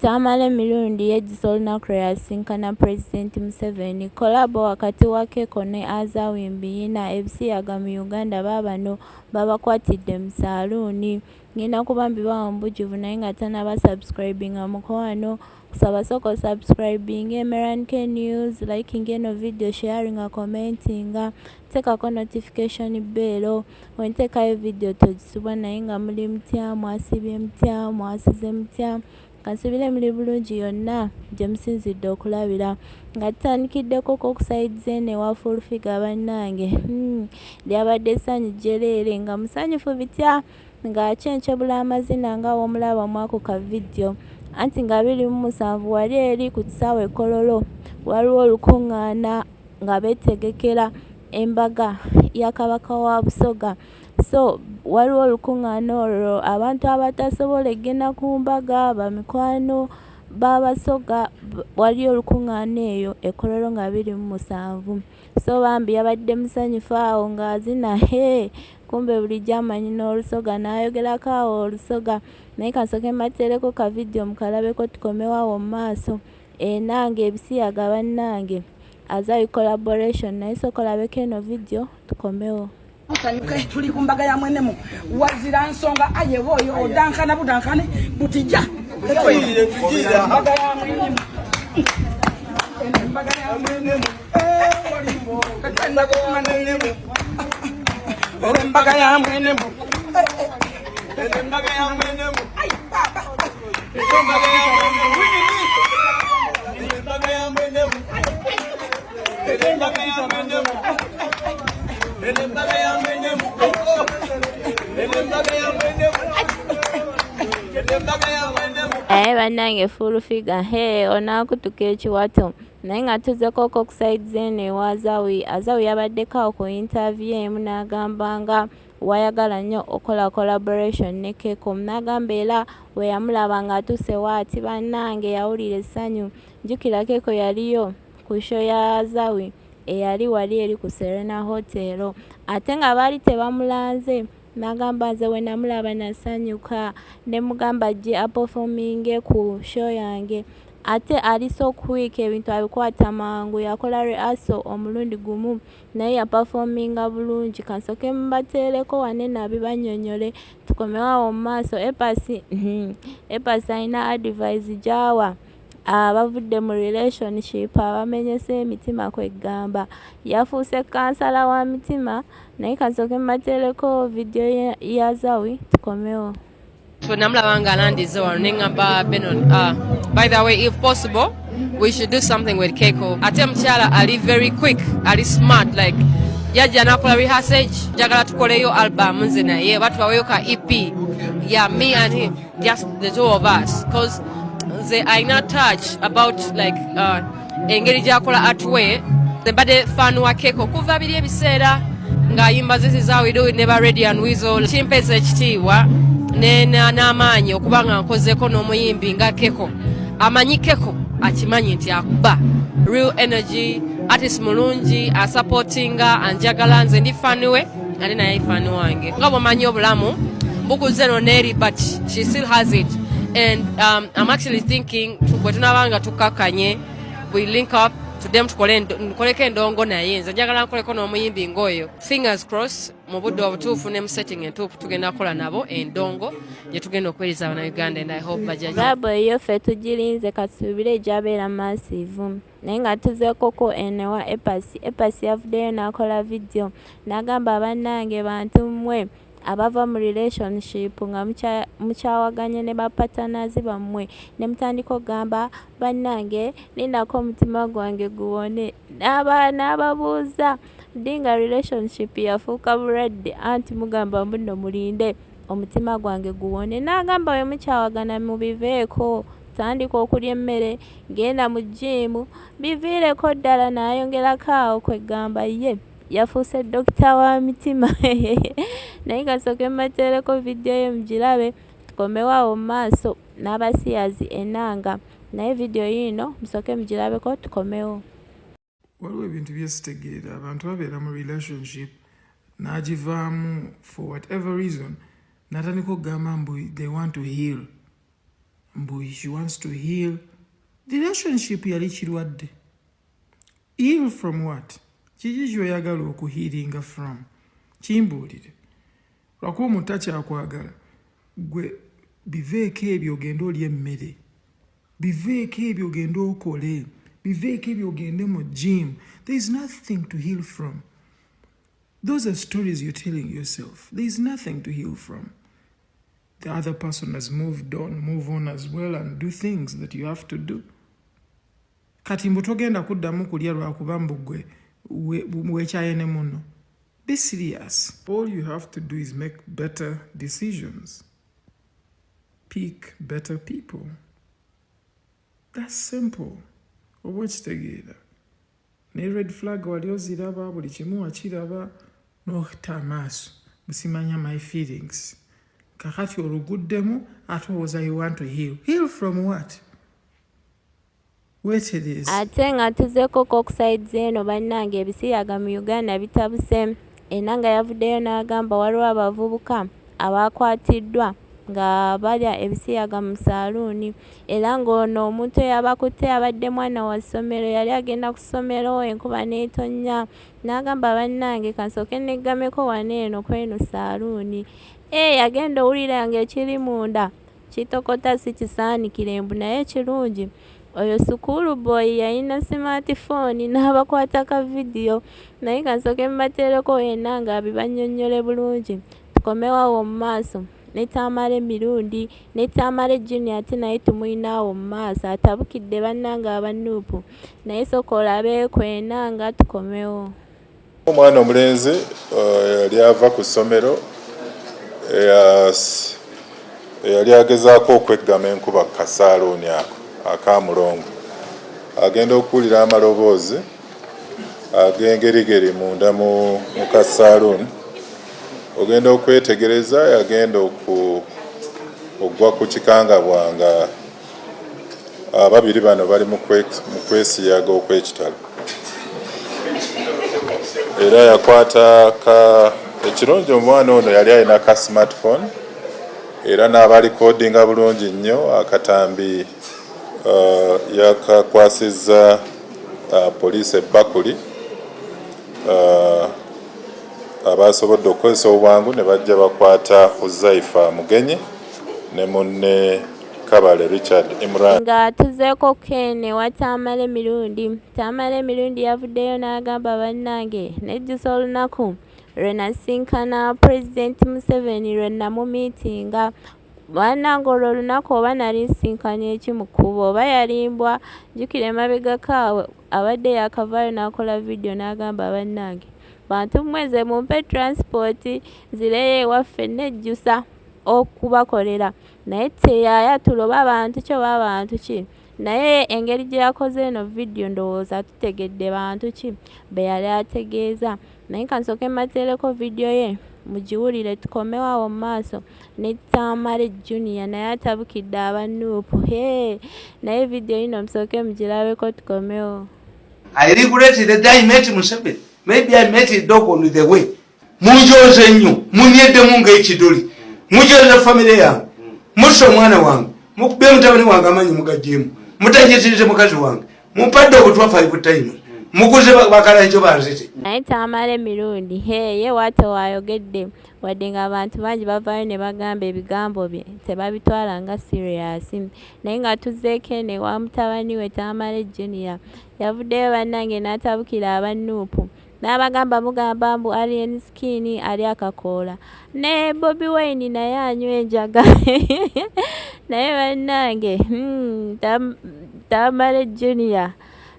Tamale Mirundi Nejjusa olunaku yasinkana President MUSEVENI. Kolabo wakati wa Keko ne Azawimbi yina Ebisiyaga mu Uganda babano babakwatidde mu saloon. Ngenda kubambibawo mbujuvu naye nga tanaba subscribinga mukwano. Kusaba soko subscribing Emerald K News, liking eno video, sharing, commenting, tekako notification bell. Wentekayo video tojisubwa naye nga muli mutya, mwasibye mutya, mwasize mutya. Kansubire muli bulungi yonna gye musinzidde okulabira. Nga tutandikiddeko ku side zene wa full figure bannange. Lyabadde essanyu jjereere nga musanyufu bitya nga akyenkyebula amazina nga womulaba mwako ka video. Anti nga 27 wali eri ku kisaawe Kololo waliwo olukuŋŋaana nga beetegekera embaga ya Kabaka wa Busoga. So waliwo olukuŋŋaana olwo abantu abatasobola egenda ku mbaga bamikwano b'Abasoga waliyo olukuŋŋaana eyo e Kololo nga 27. So bambi yabadde musanyufu awo ng'azina kumbe bulijjo amanyi n'Olusoga n'ayogerako awo Olusoga. Naye kasooke mbateereko ka video mukalabeko tukomewo awo mu maaso. Nange Ebisiyaga bannange Azawi collaboration naye sooka olabeko eno video tukomewo. Tuli ku mbaga ya mwenemu wazira nsonga ayewoyo odankana budankane butijja mbaga ya mwenemu mbaga ya mwenemu mbaga ya mwenemu mbaga ya mwenemu mbaga ya mwenemu ay baba mbaga ya mwenemu mbaga ya mwenemu mbaga ya mwenemu bannange full figure onaakutuka ekiwato naye nga tuzzeko ku side zene wa Azawi yabaddeko awo ku interview emu n'agamba nga wayagala nnyo okola collaboration ne Keko. N'agamba era we yamulaba ng'atuuse waati bannange yawulira essanyu. Njukira Keko yaliyo ku show ya Azawi eyali wali eri ku Serena Hotel ate nga baali tebamulanze. N'agamba nze we namulaba nasanyuka ne mugamba gye aperforminge ku show yange ate aliso okuwiika ebintu abikwata mangu. Yakola rehearsal omulundi gumu naye yaperforminga bulungi. Kansooke mubateereko wane nabibanyonyole tukomewo awo mu maaso. Epasi alina advice gy'awa abavudde mu relationship abamenyese emitima kwegamba. Yafuuse kansala wa mitima naye kasooke mbateereko video ya Azawi tukomewo. By the way, if possible, we should do something with Keko. Ate mchala ali very quick, ali smart, like yaja nakola rehearsal, jagala tukoleyo album nze naye batwaweyo ka EP. Yeah, me and him, just the two of us, because I not touch about like engeri jakola atwe the bade fan wa Keko kuva bili ebiseera nga yimba zisi za we do it never ready and weasel chimpeze ekitiibwa n'amaanyi okubanga nkozeko n'omuyimbi nga Keko. Amanyi Keko akimanyi nti akuba real energy artist mulungi asupportinga anjagala nze ndi fani we ate naye fani wange nga bwomanyi obulamu bukuze no neri but she still has it. And I'm actually thinking bwe tunabanga tukakanye we link up to them tukoleko endongo naye nze njagala nkoleko n'omuyimbi ngoyo. Fingers crossed mu budde obutuufu ne mu setting entuufu tugenda kukola nabo endongo gye tugenda okuweriza abana Uganda and I hope bajaji. Labo eyo ffe tugirinze katusuubire egyabeera massive naye nga tuzeekoko enewa Epasi yavuddeyo n'akola video n'agamba bannange bantu mmwe abava mu relationship nga mukyawaganye ne bapatanazi bammwe ne mutandika okugamba bannange lindako omutima gwange guwone. N'ababuuza ddi nga relationship yafuuka bulwadde anti mugamba mbuno mulinde omutima gwange guwone. N'agamba we mukyawagana mubiveeko tandika okulya emmere genda mu gym biviireko ddala. N'ayongerako awo kwegamba ye yafuuse dokita wa mitima. Naye kasooke mbateereko video ye mugirabe tukomewo awo mu maaso n'abasiyazi enanga naye video yino musooke mugirabeko tukomewo. Waliwo ebintu byesitegeera abantu babeera mu relationship n'agivaamu for whatever reason n'atandika okugamba mbu they want to heal. she wants to heal. The relationship yali kirwadde. Heal from what? Kiki kyoyagala okuhealinga from? Kimbuulire. Lwakuba omuntu takyakwagala. Gwe biveeko ebyo ogende olye emmere. Biveeko ebyo ogende okole. Biveeko ebyo ogende mu gym. There is nothing to heal from. Those are stories you're telling yourself. There is nothing to heal from. The other person has moved on, move on as well and do things that you have to do. Kati mbu togenda kuddamu kulya lwakuba mbu gwe weekyayene muno. Be serious. All you have to do is make better decisions. Pick better people. That's simple. Oba okitegeera. Ne red flag wali oziraba buli kimu wakiraba n'okita amaaso. Busimanya my feelings. Kakati oluguddemu ate olowooza you want to heal. Heal from what? Wait it is. Ate nga tuzeeko Coxside eno bannange Ebisiyaga mu Uganda bitabuse. Enanga yavuddeyo n'agamba waliwo abavubuka abakwatiddwa nga balya Ebisiyaga mu saloon. Era ng'ono omuntu eyabakutte abadde mwana wa ssomero yali agenda ku ssomero enkuba n'etonnya. N'agamba bannange kansooke neggameko wano eno kweno saloon. Yagenda owulira ng'ekiri munda kitokota si kisaanikire mbu naye kirungi. Oyo sukuulu boy yalina smartphone n'abakwata ka video. Naye kansooke mbateereko enanga bibannyonnyole bulungi. Tukomewawo mu maaso. Ne Tamale Mirundi, ne Tamale Junior ate naye tumuyinaawo mu maaso. Atabukidde bannanga abanuupu. Naye sooka olabeeko enanga tukomewo. Omwana omulenzi yali ava ku ssomero yali agezaako okweggama enkuba ku kasaaluuni ako akamulongo. Agenda okuwulira amaloboozi ag'engerigeri munda mu kasaaluuni. Ogenda okwetegereza yagenda okugwa ku kikangabwa nga ababiri bano bali mu kwesiyaga okw'ekitalo. Era yakwata ekirungi omwana ono yali alina ka smartphone era n'abalikodinga bulungi nnyo. Akatambi yakakwasizza poliisi ebbakuli. Abasobodde okukozesa obwangu ne bajja bakwata Huzaifa Mugenyi ne munne Kabale Richard Imran. Nga tuzeeko Kene wa Tamale Mirundi. Tamale Mirundi yavuddeyo n'agamba bannange Nejjusa olunaku lwe nasisikana President Museveni lwe namumiitinga. Bannange olwo olunaku oba nali nsinkanye eki mu kkubo oba yalimbwa. Jjukira emabegako abadde yakavaayo n'akola video n'agamba bannange bantu mweze mumpe transport zireyo ewaffe Nejjusa okubakolera. Naye teyayatula oba bantu ki oba bantu ki. Naye engeri gye yakoze eno video ndowooza tutegedde bantu ki be yali ategeeza. Naye kansooke mbateereko video ye mugiwulire tukomewawo mu maaso. Ne Tamale Junior naye atabukidde abanuupu. Naye video yino musooke mugirabeko tukomewo. I regretted that I met Museveni. Maybe I met a dog on the way. Munjoze nnyo, munyeddemu ng'ekiduli. Mujoze family yange. Musse omwana wange. Mukube mutabani wange amanyi mugajeemu. Mutajjitirize mukazi wange. Mumpadde obutwa 5 times. Mukuze bakalanjo banzite. Naye Tamale Mirundi ye waate waayogedde wadde ng'abantu bangi bavaayo ne bagamba ebigambo bye tebabitwala nga serious. Naye nga tuzzeeko ene wa mutabani we Tamale Junior yavuddeyo bannange n'atabukira abanuupu. N'abagamba mugamba mbu alien skin ali akakoola. Ne Bobi Wine naye anywa enjaga. Naye bannange Tamale Junior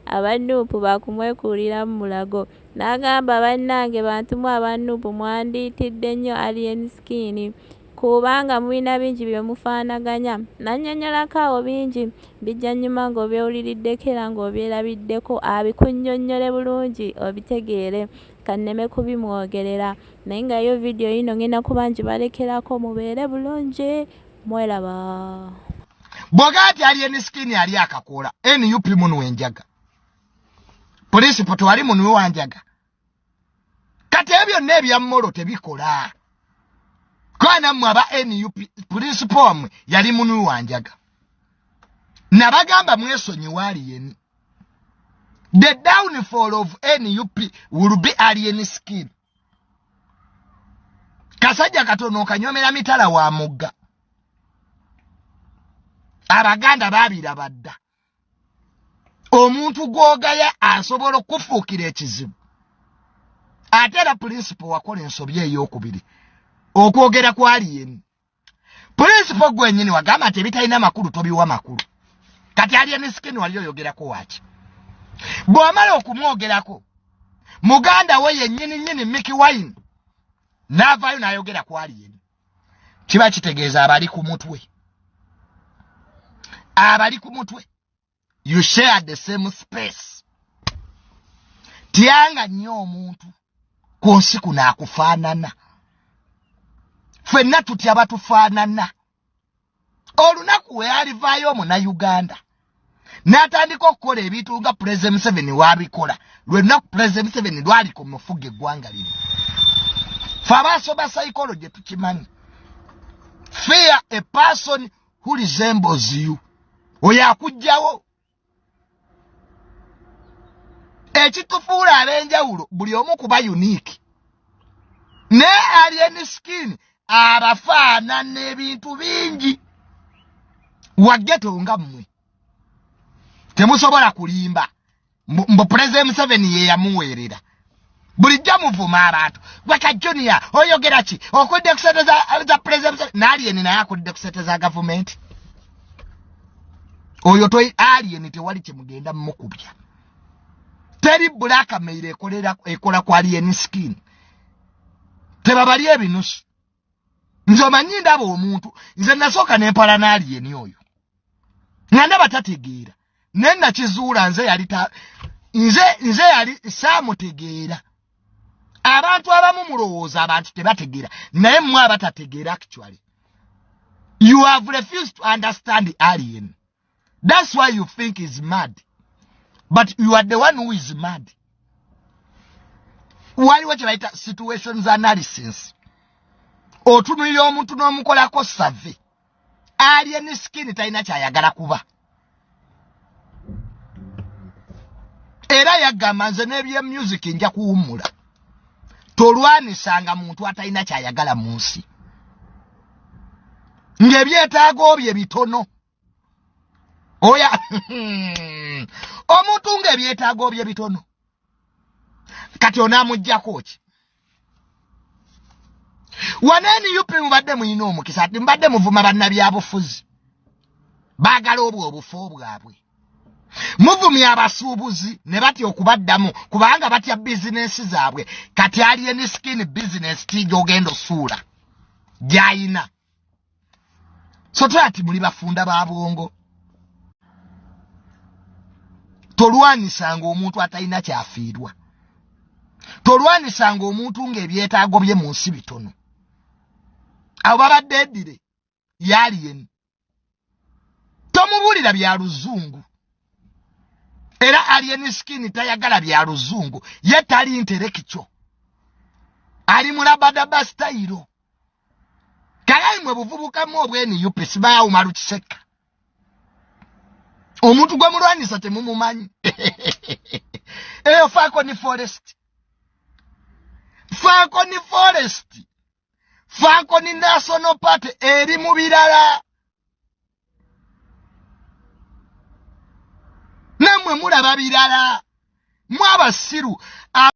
abanuupu bakumwekuulira mu mulago. N'agamba bannange bantumu abanuupu mwandiitidde nnyo alien skin kubanga mulina bingi bye mufaanaganya. Nannyonnyolako awo bingi bijja nnyuma ng'obyewuliriddeko era ng'obyerabiddeko abikunnyonnyole bulungi obitegeere kanneme kubimwogerera. Naye nga yo video yino ngenda kuba ngibalekerako mubeere bulungi mweraba. Bw'ogaati alien skin ali akakoola NUP munu enjaga. Polisi poto ali munu wanjaga. Kati ebyo nebya mmolo tebikola. Kwana mwaba NUP polisi pomwe yali munu wanjaga. Nabagamba mwesonyiwa alien. The downfall of NUP will be alien skin. Kasajja katono kanyomera mitala wa mugga. Abaganda babira badda. Omuntu gwogaya asobola okufuukira ekizibu. Ate era principal wakola ensobi ey'okubiri. Okwogera kwa alien. Principal gwennyini wagamba nti ebitalina makulu tobiwa makulu. Kati alien skin wali oyogerako waki. Bw'amala okumwogerako, muganda we yennyini Mickey Wine n'avaayo n'ayogera ku alien. Kiba kitegeeza abali ku mutwe. Abali ku mutwe. You share the same space. Tyanga nnyo omuntu ku nsi kuno akufaanana. Ffenna tutya batufaanana. Olunaku we alivaayo Munnayuganda n'atandika okukola ebintu nga President Museveni wabikola. Lwenaku President Museveni lwali ku mufuga eggwanga lino. Ffe abasoma psychology tukimanyi. Fear a person who resembles you. Oyo akujjawo. Ekitufuula ab'enjawulo buli omu kuba unique. Ne alien skin abafaanana ebintu bingi. Wageto nga mmwe. Temusobola kulimba. Mbu President Museveni ye yamuweerera. Bulijja muvuma abantu. Waka Junior oyogera ki? Okudde ku ssente za President Museveni. N'alien naye akudde ku ssente za gavumenti. Oyo toyi alien tewali kyemugenda mukubya. Teri blackmail ekola ku alien skin. Tebabali ebinusu. Nze omanyi ndaba omuntu. Nze nasooka nempala n'alien oyo. Nga ndaba tategeera. Nenna kizuula nze yali saamutegeera. Abantu abamu mulowooza abantu tebategeera. Naye mmwe abatategeera actually. You have refused to understand the alien. That's why you think he's mad. But you are the one who is mad. Waliwo kye bayita situations analysis. Otunulira omuntu n'omukolako survey. Alien skin talina kyayagala kuba. Era yagamba nze n'ebye music nja kuwummula. Tolwanisanga muntu atalina kyayagala mu nsi. Ng'ebyetaago bye bitono. Oya omuntu ng'ebyetaago bye bitono. Kati onaamuggyako ki? Waneni yupi mubadde muyina omukisa ati mbadde muvuma bannabyabufuzi. Baagala obufu bwabwe. Muvumya abasuubuzi ne batya okubaddamu kubanga batya bizinesi zaabwe. Kati alien skin business tijja ogenda osuula. Gyayina. So twati muli bafunda ba bwongo. Tolwanisanga omuntu atalina kyafiirwa. Tolwanisanga omuntu ng'ebyetaago bye mu nsi bitono. Abo babadde eddire yalien. Tomubulira bya luzungu. Era alien skin tayagala bya luzungu. Ye tali intellectual. Ali mulabadaba style. Kalayi mwe buvubukamu obweni yupe sibayawo malukiseka. Omuntu gwe mulwanisa temumumanyi. Eyo Falcon Forest. Falcon Forest. Falcon National Party eri mu birala. Namwe mulaba birala. Mwabasiru.